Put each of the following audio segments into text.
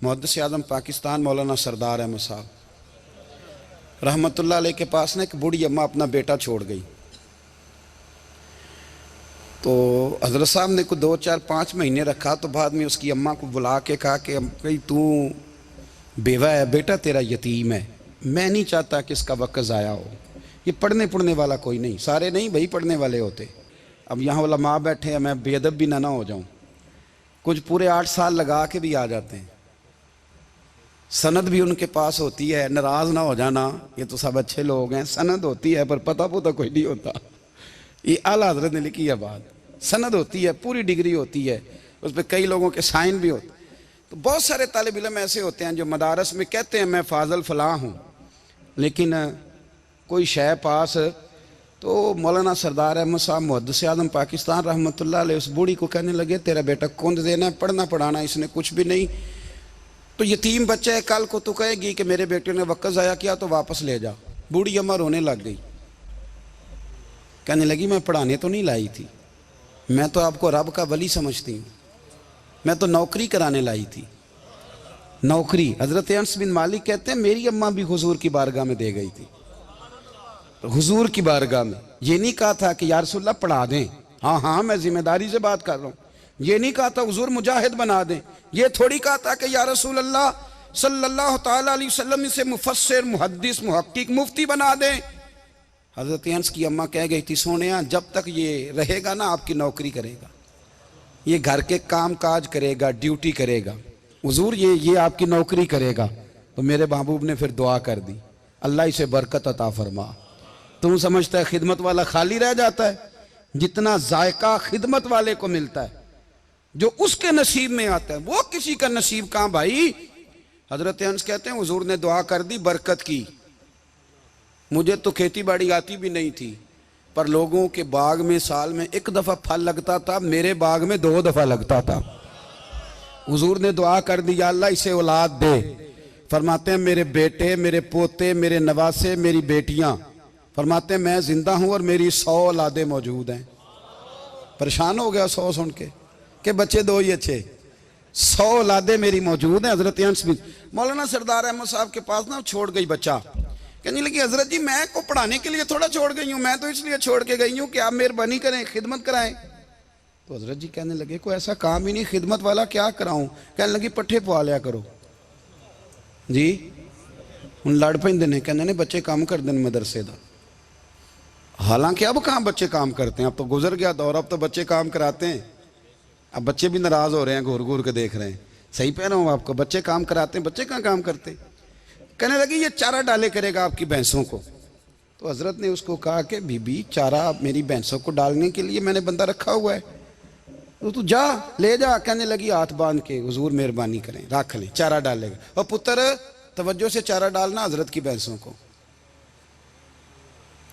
मुहद्दिस आज़म पाकिस्तान मौलाना सरदार अहमद साहब रहमतुल्लाह अलैह के पास ना एक बूढ़ी अम्मा अपना बेटा छोड़ गई। तो हज़रत साहब ने को 2 4 5 महीने रखा। तो बाद में उसकी अम्मा को बुला के कहा कि भाई तू बेवा है, बेटा तेरा यतीम है, मैं नहीं चाहता कि इसका वक्त ज़ाया हो। ये पढ़ने वाला कोई नहीं, सारे नहीं भाई पढ़ने वाले होते। अब यहाँ वाला माँ बैठे हैं, मैं बेअदब भी ना हो जाऊँ। कुछ पूरे 8 साल लगा के भी आ जाते हैं, सनद भी उनके पास होती है, नाराज़ ना हो जाना, ये तो सब अच्छे लोग हैं। सनद होती है पर पता कोई नहीं होता। ये आला हज़रत ने लिखी है बात। सनद होती है, पूरी डिग्री होती है, उस पर कई लोगों के साइन भी होते। तो बहुत सारे तालिब इल्म ऐसे होते हैं जो मदारस में कहते हैं मैं फाजल फलां हूँ, लेकिन कोई शय पास। तो मौलाना सरदार अहमद साहब मुहद्दिस आज़म पाकिस्तान रहमतुल्लाह अलैह उस बूढ़ी को कहने लगे तेरा बेटा कौन देना है, पढ़ना पढ़ाना इसने कुछ भी नहीं, तो यतीम बच्चा है, कल को तो कहेगी कि मेरे बेटे ने वक्त ज़ाया किया तो वापस ले जा। बूढ़ी अम्मा रोने लग गई, कहने लगी मैं पढ़ाने तो नहीं लाई थी, मैं तो आपको रब का वली समझती हूँ, मैं तो नौकरी कराने लाई थी, नौकरी। हज़रत अनस बिन मालिक कहते हैं मेरी अम्मा भी हुजूर की बारगाह में दे गई थी, तो हुजूर की बारगाह में ये नहीं कहा था कि या रसूलल्लाह पढ़ा दें, हाँ हाँ मैं जिम्मेदारी से बात कर रहा हूँ, ये नहीं कहा था हुजूर मुजाहिद बना दें, ये थोड़ी कहा था कि या रसूलल्लाह सल्लल्लाहु ताला अलैहि वसल्लम से मुफस्सिर मुहद्दिस मुहक्किक मुफ्ती बना दें। हज़रत अनस की अम्मा कह गई थी सोनिया जब तक ये रहेगा ना आपकी नौकरी करेगा, ये घर के काम काज करेगा, ड्यूटी करेगा, हुजूर ये आपकी नौकरी करेगा। तो मेरे महबूब ने फिर दुआ कर दी, अल्लाह इसे बरकत अता फरमा। तुम समझता है खिदमत वाला खाली रह जाता है? जितना जायका खिदमत वाले को मिलता है, जो उसके नसीब में आता है, वो किसी का नसीब कहाँ भाई। हजरत अनस कहते हैं हुजूर ने दुआ कर दी, बरकत की। मुझे तो खेती बाड़ी आती भी नहीं थी, पर लोगों के बाग में साल में 1 दफ़ा फल लगता था, मेरे बाग में 2 दफ़ा लगता था। हुजूर ने दुआ कर दी अल्लाह इसे औलाद दे। फरमाते हैं मेरे बेटे, मेरे पोते, मेरे नवासे, मेरी बेटियां, फरमाते हैं मैं जिंदा हूं और मेरी 100 औलादें मौजूद हैं। परेशान हो गया 100 सुन के बच्चे 2 ही अच्छे, 100 औलादें मेरी मौजूद हैं। हजरत अनस बिन मौलाना सरदार अहमद साहब के पास ना छोड़ गई बच्चा, कहने लगी हजरत जी मैं को पढ़ाने के लिए थोड़ा छोड़ गई हूँ, मैं तो इसलिए छोड़ के गई हूँ कि आप मेहरबानी करें, खिदमत कराएं। तो हजरत जी कहने लगे कोई ऐसा काम ही नहीं, खिदमत वाला क्या कराऊं। कहने लगी पट्ठे पवा लिया करो जी। हूँ लड़ पेंदे ने, कहने ने बच्चे काम कर दें मदरसे का। हालांकि अब कहाँ बच्चे काम करते हैं, अब तो गुजर गया दौर, अब तो बच्चे काम कराते हैं। अब बच्चे भी नाराज हो रहे हैं, घूर घूर के देख रहे हैं। सही कह रहा हूँ आपको, बच्चे काम कराते हैं, बच्चे कहाँ काम करते। कहने लगी ये चारा डाले करेगा आपकी भैंसों को। तो हजरत ने उसको कहा कि बीबी चारा मेरी भैंसों को डालने के लिए मैंने बंदा रखा हुआ है, तो तू जा ले जा। कहने लगी हाथ बांध के हुजूर मेहरबानी करें रख लें, चारा डालेगा। और पुत्र तवज्जो से चारा डालना हजरत की भैंसों को।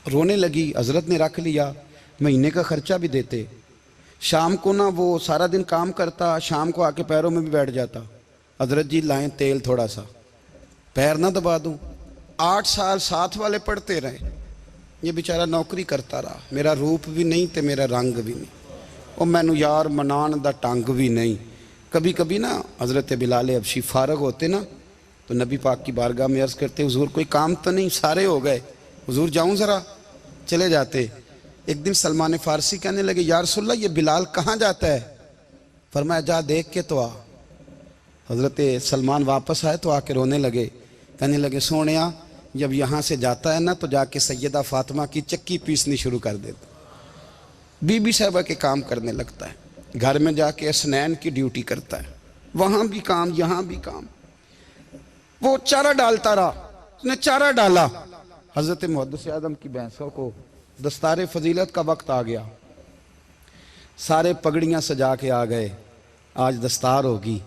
रोने लगी, हजरत ने रख लिया, महीने का खर्चा भी देते। शाम को ना वो सारा दिन काम करता, शाम को आके पैरों में भी बैठ जाता, हजरत जी लाएं तेल थोड़ा सा, पैर ना दबा दूं। 8 साल साथ वाले पढ़ते रहे, ये बेचारा नौकरी करता रहा, मेरा रूप भी नहीं ते मेरा रंग भी नहीं, और मैनू यार मनान दा टंग भी नहीं। कभी कभी ना हज़रत बिलाल हबशी फारग होते ना, तो नबी पाक की बारगाह में अर्ज़ करते हुजूर कोई काम तो नहीं, सारे हो गए, हुजूर जाऊँ ज़रा, चले जाते। एक दिन सलमान फ़ारसी कहने लगे या रसूलल्लाह ये बिलाल कहाँ जाता है। फरमाया जा देख के तो आ। हज़रत सलमान वापस आए तो आके रोने लगे, कहने लगे सोनिया जब यहाँ से जाता है ना तो जाके सैयदा फ़ातिमा की चक्की पीसनी शुरू कर देता, बीबी साहबा के काम करने लगता है, घर में जाके स्नैन की ड्यूटी करता है, वहाँ भी काम यहाँ भी काम। वो चारा डालता रहा, उसने चारा डाला। हज़रत मुहद्दिस आज़म की भैंसों को दस्तार फजीलत का वक्त आ गया, सारे पगड़ियाँ सजा के आ गए, आज दस्तार होगी।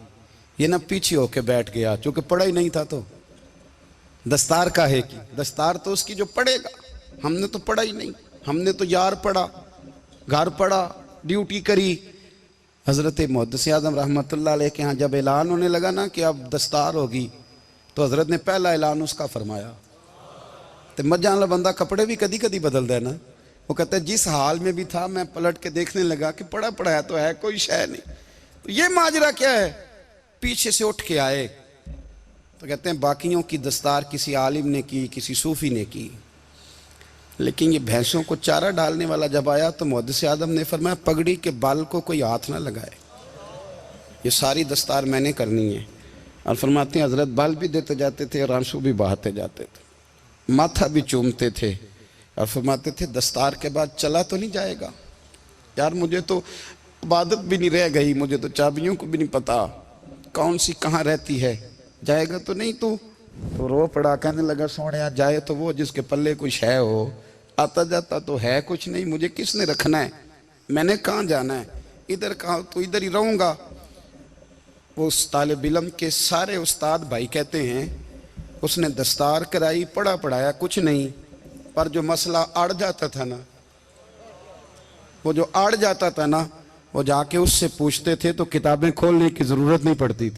ये ना पीछे होके बैठ गया, चूँकि पढ़ा ही नहीं था तो दस्तार का है कि दस्तार तो उसकी जो पढ़ेगा, हमने तो पढ़ा ही नहीं, हमने तो यार पढ़ा, घर पढ़ा, ड्यूटी करी। हज़रत मुहद्दिस आज़म रहमतुल्लाह अलैह के यहाँ जब ऐलान होने लगा ना कि अब दस्तार होगी, तो हज़रत ने पहला ऐलान उसका फरमाया। तो मजा वाला बंदा कपड़े भी कदी कदी बदलता है ना, वो कहता है जिस हाल में भी था मैं पलट के देखने लगा कि पढ़ा पढ़ाया तो है, कोई शय नहीं। तो ये माजरा क्या है, पीछे से उठ के आए, तो कहते हैं बाकियों की दस्तार किसी आलिम ने की, किसी सूफी ने की, लेकिन ये भैंसों को चारा डालने वाला जब आया तो मुहद्दिस आदम ने फरमाया पगड़ी के बाल को कोई हाथ ना लगाए, ये सारी दस्तार मैंने करनी है। और फरमाते हैं हजरत बाल भी देते जाते थे और आंसू भी बहाते जाते थे, माथा भी चूमते थे और फरमाते थे दस्तार के बाद चला तो नहीं जाएगा यार, मुझे तो इबादत भी नहीं रह गई, मुझे तो चाबियों को भी नहीं पता कौन सी कहाँ रहती है, जाएगा तो नहीं तू? तो रो पड़ा, कहने लगा सोने जाए तो वो जिसके पल्ले कुछ है हो, आता जाता तो है कुछ नहीं, मुझे किसने रखना है, मैंने कहाँ जाना है, इधर कहाँ, तो इधर ही रहूँगा। वो उस तालिब इल्म के सारे उस्ताद भाई कहते हैं उसने दस्तार कराई, पढ़ा पढ़ाया कुछ नहीं, पर जो मसला अड़ जाता था ना, वो जो अड़ जाता था ना, वो जाके उससे पूछते थे तो किताबें खोलने की ज़रूरत नहीं पड़ती थी।